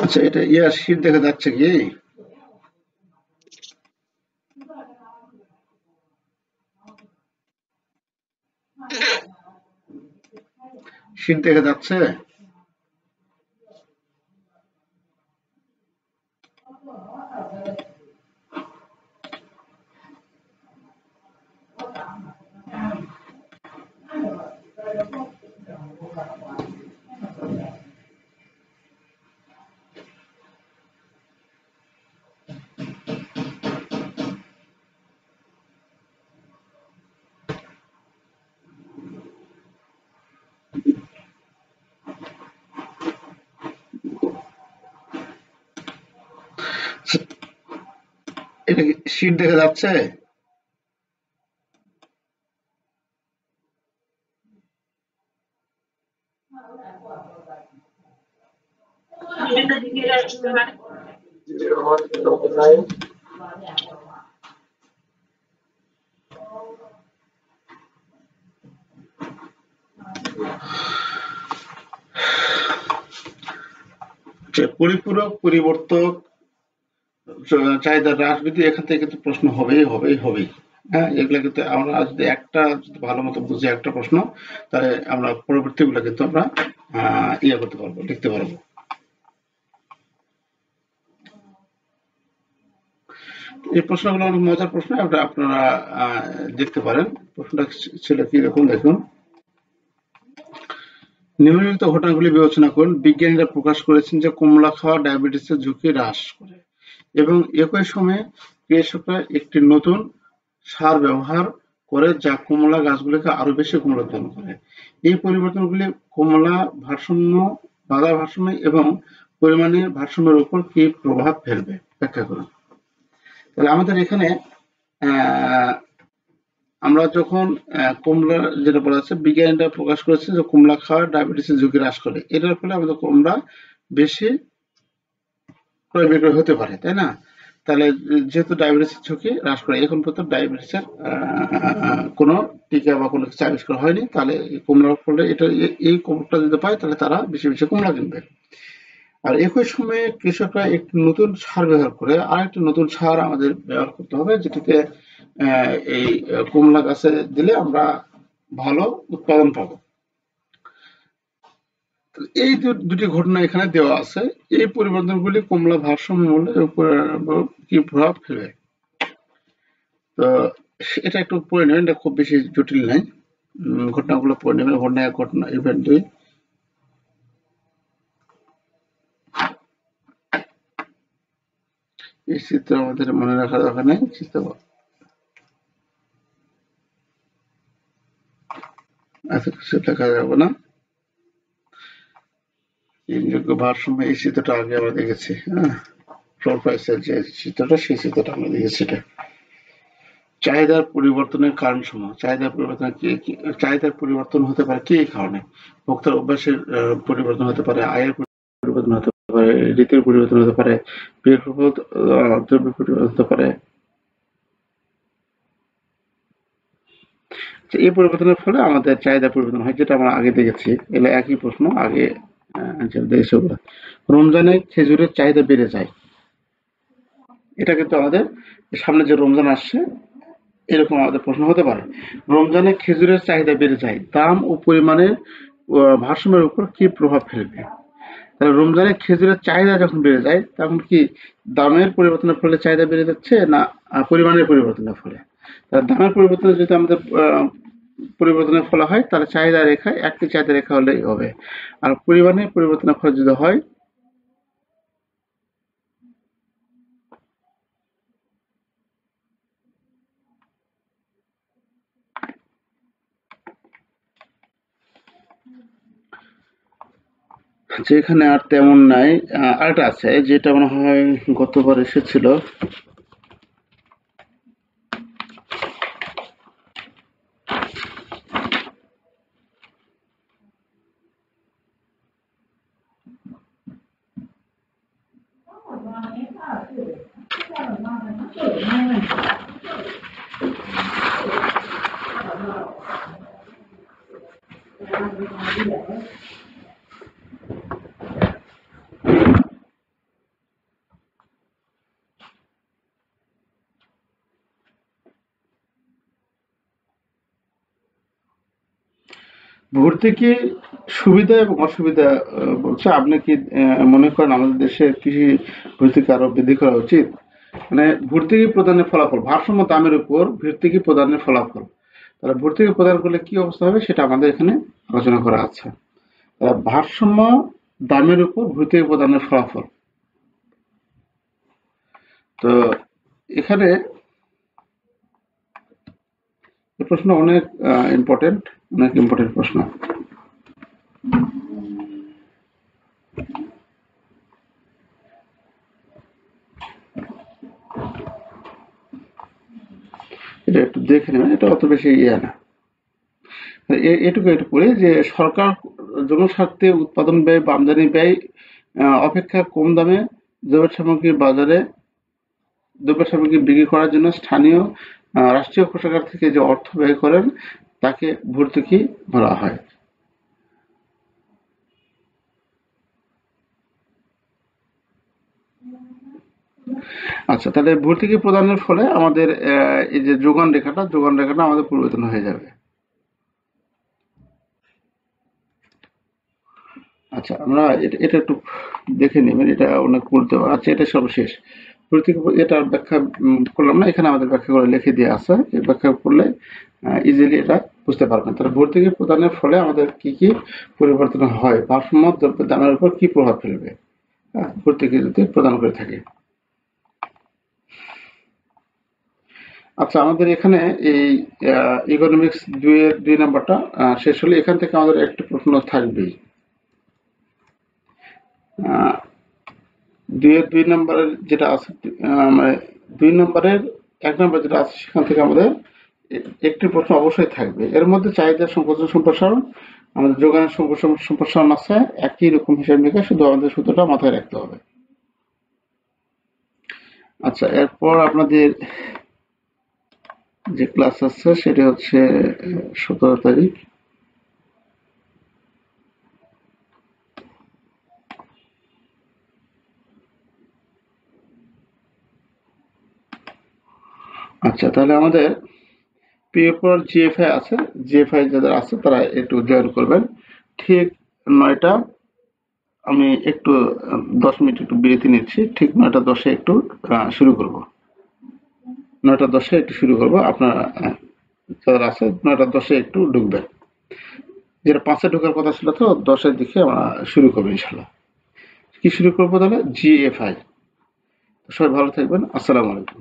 আচ্ছা, এটা শীট দেখা যাচ্ছে কি? শীট দেখা যাচ্ছে? এটা কি শীট দেখা যাচ্ছে? পরিপূরক, পরিবর্তক, চাহিদার হ্রাস বৃদ্ধি, এখান থেকে কিন্তু প্রশ্ন হবেই। হ্যাঁ, এগুলা কিন্তু আমরা যদি ভালো মতো বুঝে একটা প্রশ্ন, তাহলে আমরা পরবর্তীগুলো কিন্তু আমরা করতে পারবো, লিখতে পারবো। এই প্রশ্নগুলো অনেক মজার প্রশ্ন, ওটা আপনারা দেখতে পারেন। প্রশ্নটা ছিল কি রকম, দেখুন। নিম্নলিখিত ঘটনাগুলি বিবেচনা করুন। বিজ্ঞানীরা প্রকাশ করেছেন যে কমলা খাওয়া ডায়াবেটিসের ঝুঁকি হ্রাস করে, এবং একই সময়ে কৃষকরা একটি নতুন সার ব্যবহার করে যা কমলা গাছগুলিকে আরো বেশি কমলা উৎপন্ন করে। এই পরিবর্তনগুলি কমলা বাজার ভারসাম্য এবং পরিমাণের ভারসাম্যের উপর কি প্রভাব ফেলবে, ব্যাখ্যা করুন। তাহলে আমাদের এখানে আমরা যখন কমলা, যেটা বলা আছে, বিজ্ঞানীরা প্রকাশ করেছে যে কমলা খাওয়া ডায়াবেটিসের ঝুঁকি হ্রাস করে, এটার ফলে আমাদের কমলা বেশি ক্রয় বিক্রয় হতে পারে, তাই না? তাহলে যেহেতু ডায়াবেটিসের ঝুঁকি হ্রাস করে, এখন পর্যন্ত ডায়াবেটিসের কোনো টিকা বা কোনো কিছু আবিষ্কার হয়নি, তাহলে কমলার ফলে এটা, এই খবরটা যদি পায় তাহলে তারা বেশি বেশি কমলা কিনবে। আর একই সময়ে কৃষকরা একটি নতুন সার ব্যবহার করে, আরেকটি নতুন সার আমাদের ব্যবহার করতে হবে, যেটিতে এই কমলা গাছে দিলে আমরা ভালো উৎপাদন পাবো। এই দুটি ঘটনা এখানে দেওয়া আছে। এই পরিবর্তনগুলি কমলা ভারসাম্য মূল্যের উপর কি প্রভাব ফেলবে? তো এটা একটু পড়ে নেবেন, এটা খুব বেশি জটিল নাই। ঘটনাগুলো পড়ে নেবেন। ঘটনা 1, ঘটনা ইভেন্ট 2। এই চিত্র আমাদের মনে রাখার দরকার নেই। চিত্র এত কিছু লেখা যাবে না। ঋণযোগ্য ভারসাম্য, এই চিত্রটা আগে আমরা দেখেছি। হ্যাঁ, ফ্লোর প্রাইসের যে চিত্রটা, সেই চিত্রটা আমরা দেখেছি। এটা চাহিদার পরিবর্তনের কারণসমূহ। চাহিদার পরিবর্তন হতে পারে কি কারণে? ভোক্তার অভ্যাসের পরিবর্তন হতে পারে, আয়ের পরিবর্তন হতে পারে, রীতির পরিবর্তন হতে পারে, দ্রব্য পরিবর্তন হতে পারে। এই পরিবর্তনের ফলে আমাদের চাহিদা পরিবর্তন হয়, যেটা আমরা আগে দেখেছি। এগুলো একই প্রশ্ন, আগে অ্যান্সার দিয়েছি ওগুলো। রমজানে খেজুরের চাহিদা বেড়ে যায়। এটা কিন্তু আমাদের সামনে যে রমজান আসছে, এরকম আমাদের প্রশ্ন হতে পারে। রমজানে খেজুরের চাহিদা বেড়ে যায়, দাম ও পরিমাণের ভারসাম্যের উপর কি প্রভাব ফেলবে? তাহলে রমজানে খেজুরের চাহিদা যখন বেড়ে যায়, তখন কি দামের পরিবর্তনের ফলে চাহিদা বেড়ে যাচ্ছে, না পরিমাণের পরিবর্তনের ফলে? তাহলে দামের পরিবর্তনে যদি আমাদের পরিবর্তনের ফলে হয়, তাহলে চাহিদা রেখায় একটি চাহিদা রেখা হলেই হবে। আর পরিমাণের পরিবর্তনের ফলে যদি হয়, যেখানে আর তেমন নাই। আরেকটা আছে, যেটা মনে হয় গতবার এসেছিল। ভর্তুকি সুবিধা এবং অসুবিধা বলছে। আপনি কি মনে করেন আমাদের দেশে কৃষি ভর্তুকি আরো বৃদ্ধি করা উচিত? মানে ভর্তুকি প্রদানের ফলাফল, ভারসাম্য দামের উপর ভর্তুকি প্রদানের ফলাফল। তাহলে ভর্তুকি প্রদান করলে কি অবস্থা হবে, সেটা আমাদের এখানে আলোচনা করা আছে। ভারসাম্য দামের উপর ভর্তুকি প্রদানের ফলাফল। তো এখানে এই প্রশ্ন অনেক ইম্পর্টেন্ট, অনেক ইম্পর্টেন্ট প্রশ্ন। এটা একটু দেখে নেবেন, এটা অত বেশি ইয়ে না। এটুকু একটু পড়ি যে সরকার জনস্বার্থে উৎপাদন ব্যয় বা আমদানি ব্যয় অপেক্ষা কম দামে দ্রব্য সামগ্রী বাজারে দ্রব্য সামগ্রী বিক্রি করার জন্য স্থানীয় রাষ্ট্রীয় কোষাগার থেকে যে অর্থ ব্যয় করেন, তাকে ভর্তুকি বলা হয়। আচ্ছা, তাহলে ভর্তুকি প্রদানের ফলে আমাদের এই যে যোগান রেখাটা আমাদের পরিবর্তন হয়ে যাবে। আচ্ছা, আমরা এটা একটু দেখে নেবেন, এটা অনেক পড়তে হবে। আচ্ছা, এটা সর্বশেষ ভর্তুকি, এটা ব্যাখ্যা করলাম না, এখানে আমাদের ব্যাখ্যা করে লিখে দিয়ে আছে। এই ব্যাখ্যা করলে ইজিলি এটা বুঝতে পারবেন। তাহলে ভর্তুকি প্রদানের ফলে আমাদের কি কি পরিবর্তন হয়, ভারসাম্য দ্রব্যের দামের উপর কি প্রভাব ফেলবে, হ্যাঁ, ভর্তুকি যদি প্রদান করে থাকে। আচ্ছা, আমাদের এখানে এই ইকোনমিক্স 2 নাম্বারটা শেষ হলে এখান থেকে আমাদের একটা প্রশ্ন থাকবেই। 2 নম্বরের যেটা আছে, মানে 2 নম্বরের 1 নম্বর যেটা আছে, সেখান থেকে আমাদের একটি প্রশ্ন অবশ্যই থাকবে। এর মধ্যে চাহিদার সংকোচন সম্প্রসারণ, আমাদের যোগানের সম্প্রসারণ আছে, একই রকম হিসাব নিকাশ, শুধু আমাদের সূত্রটা মাথায় রাখতে হবে। আচ্ছা, এরপর আপনাদের যে ক্লাস আছে সেটা হচ্ছে 17 তারিখ। আচ্ছা, তাহলে আমাদের পেপার জিএফআই আছে, জিএফআই যাদের আছে তারা একটু জয়েন করবেন। ঠিক 9টা, আমি একটু 10 মিনিট একটু বিরতি নিচ্ছি, ঠিক 9টা 10-এ একটু শুরু করব। 9:10 একটু শুরু করবো। আপনারা যারা আছে 9:10 একটু ঢুকবেন। যেটা 5-এ ঢোকার কথা ছিল, তো 10-এর দিকে আমরা শুরু করবো ইনশাল্লাহ। কি শুরু করবো তাহলে? GFI। সবাই ভালো থাকবেন। আসসালামু আলাইকুম।